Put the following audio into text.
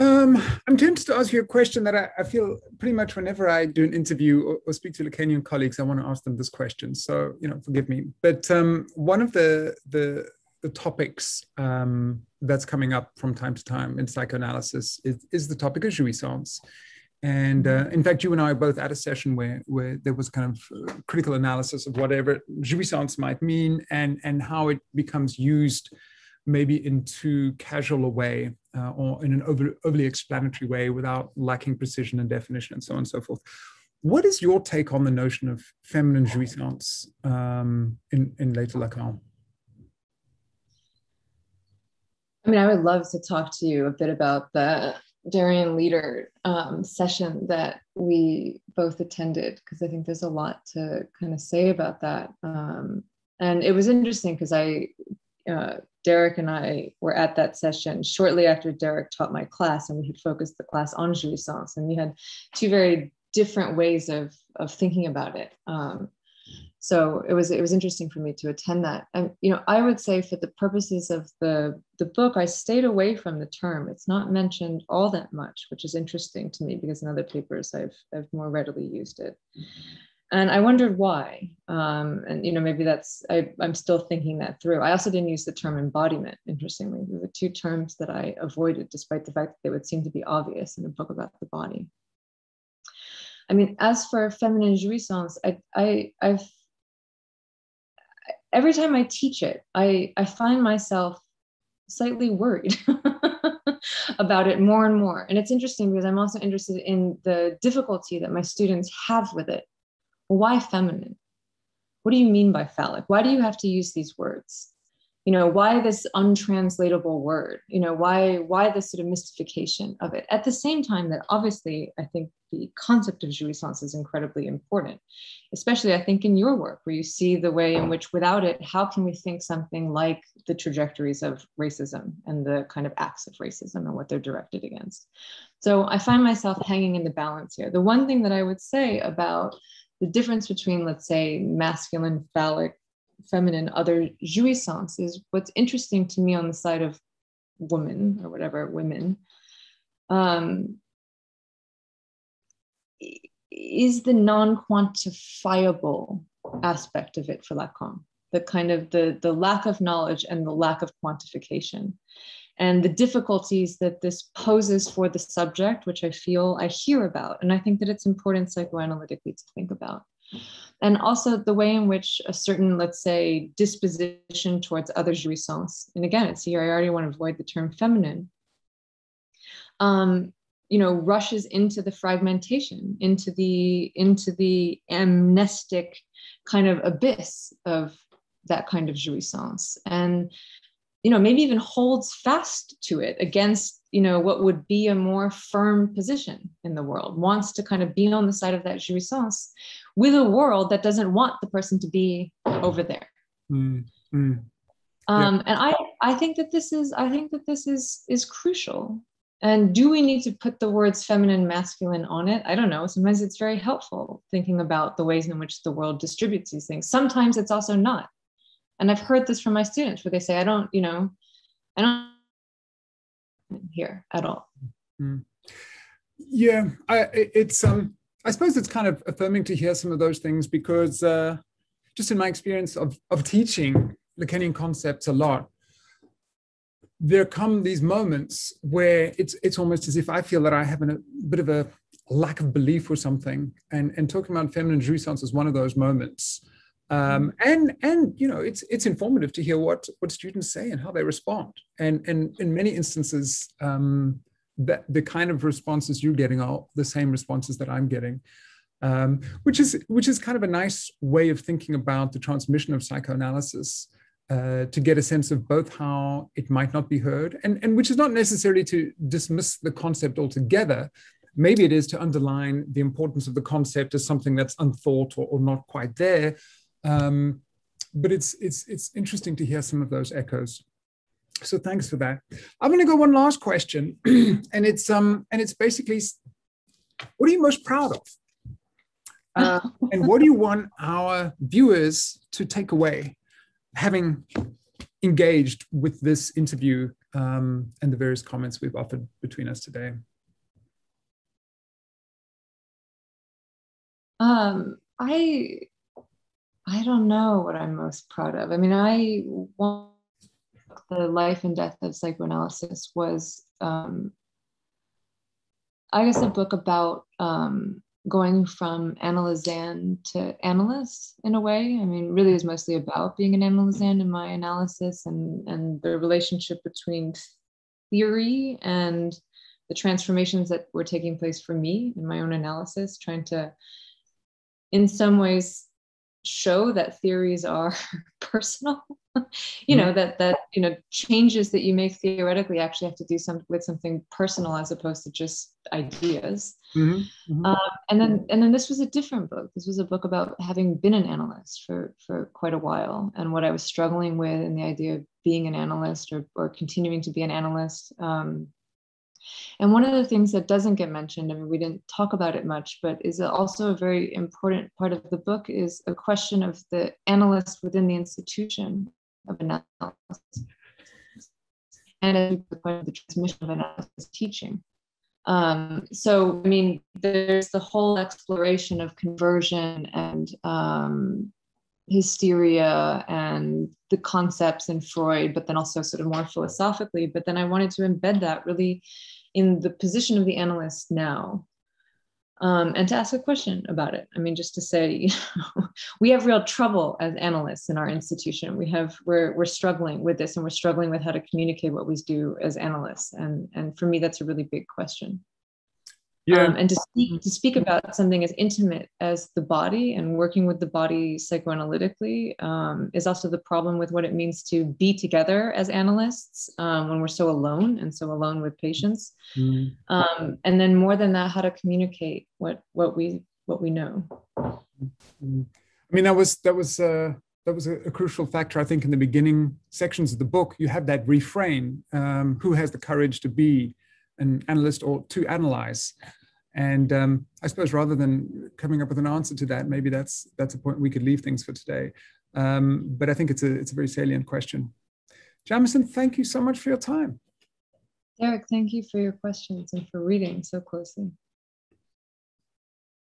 I'm tempted to ask you a question that I feel pretty much whenever I do an interview or speak to Lacanian colleagues, I want to ask them this question. So, forgive me. But one of the topics that's coming up from time to time in psychoanalysis is the topic of jouissance. And in fact, you and I are both at a session where there was kind of critical analysis of whatever jouissance might mean and how it becomes used maybe in too casual a way or in an overly explanatory way without lacking precision and definition and so on and so forth. What is your take on the notion of feminine jouissance in later Lacan? I mean, I would love to talk to you a bit about the Darien Leader session that we both attended, because I think there's a lot to kind of say about that. And it was interesting because Derek and I were at that session shortly after Derek taught my class, and we had focused the class on jouissance, and we had two very different ways of thinking about it. So it was interesting for me to attend that. And I would say for the purposes of the book, I stayed away from the term. It's not mentioned all that much, which is interesting to me because in other papers I've more readily used it. And I wondered why. And maybe I'm still thinking that through. I also didn't use the term embodiment, interestingly. There were two terms that I avoided, despite the fact that they would seem to be obvious in a book about the body. I mean, as for feminine jouissance, I've every time I teach it, I find myself slightly worried about it more and more. And it's interesting because I'm also interested in the difficulty that my students have with it. Well, why feminine? What do you mean by phallic? Why do you have to use these words? Why this untranslatable word? Why this sort of mystification of it? At the same time that obviously I think the concept of jouissance is incredibly important, especially I think in your work where you see the way in which without it, how can we think something like the trajectories of racism and the kind of acts of racism and what they're directed against. So I find myself hanging in the balance here. The one thing that I would say about the difference between, let's say, masculine, phallic, feminine, other jouissance is what's interesting to me on the side of women or whatever, women, is the non-quantifiable aspect of it for Lacan, the kind of the lack of knowledge and the lack of quantification. And the difficulties that this poses for the subject, which I hear about, and I think that it's important psychoanalytically to think about. And also the way in which a certain, let's say, disposition towards other jouissance, and again, it's here, I already want to avoid the term feminine, rushes into the fragmentation, into the amnestic kind of abyss of that kind of jouissance. And maybe even holds fast to it against, what would be a more firm position in the world, wants to kind of be on the side of that jouissance with a world that doesn't want the person to be over there. Yeah. And I think that this is crucial. And do we need to put the words feminine, masculine on it? I don't know. Sometimes it's very helpful thinking about the ways in which the world distributes these things. Sometimes it's also not. And I've heard this from my students where they say, I don't here at all. Yeah, I suppose it's kind of affirming to hear some of those things because just in my experience of teaching Lacanian concepts a lot, there come these moments where it's almost as if I feel that I have a bit of a lack of belief or something, and talking about feminine jouissance is one of those moments. And it's informative to hear what students say and how they respond. And in many instances, that the kind of responses you're getting are the same responses that I'm getting, which is kind of a nice way of thinking about the transmission of psychoanalysis, to get a sense of both how it might not be heard, and which is not necessarily to dismiss the concept altogether. Maybe it is to underline the importance of the concept as something that's unthought or not quite there. But it's interesting to hear some of those echoes. So thanks for that. I'm going to go one last question, and it's basically, what are you most proud of, and what do you want our viewers to take away, having engaged with this interview and the various comments we've offered between us today? I don't know what I'm most proud of. I mean, I want the life and death of psychoanalysis was, I guess, a book about going from analysand to analyst in a way. I mean, really is mostly about being an analysand in my analysis and the relationship between theory and the transformations that were taking place for me in my own analysis, trying to, in some ways, show that theories are personal. You know, that you know, changes that you make theoretically actually have to do with something personal as opposed to just ideas. And then this was a different book. This was a book about having been an analyst for quite a while, and what I was struggling with, and the idea of being an analyst or continuing to be an analyst. And one of the things that doesn't get mentioned, I mean, we didn't talk about it much, but is also a very important part of the book, is a question of the analyst within the institution of analysis, and the transmission of analysis teaching. So, I mean, there's the whole exploration of conversion and hysteria and the concepts in Freud, but then also sort of more philosophically. But then I wanted to embed that really in the position of the analyst now, and to ask a question about it. I mean, just to say, you know, we have real trouble as analysts in our institution. We're struggling with this, and we're struggling with how to communicate what we do as analysts. And for me, that's a really big question. Yeah. And to speak about something as intimate as the body and working with the body psychoanalytically is also the problem with what it means to be together as analysts when we're so alone and so alone with patients. And then more than that, how to communicate what we know. I mean, that was a crucial factor, I think, in the beginning sections of the book. You have that refrain: who has the courage to be an analyst or to analyze? And I suppose rather than coming up with an answer to that, maybe that's a point we could leave things for today. But I think it's a very salient question. Jamieson, thank you so much for your time. Derek, thank you for your questions and for reading so closely.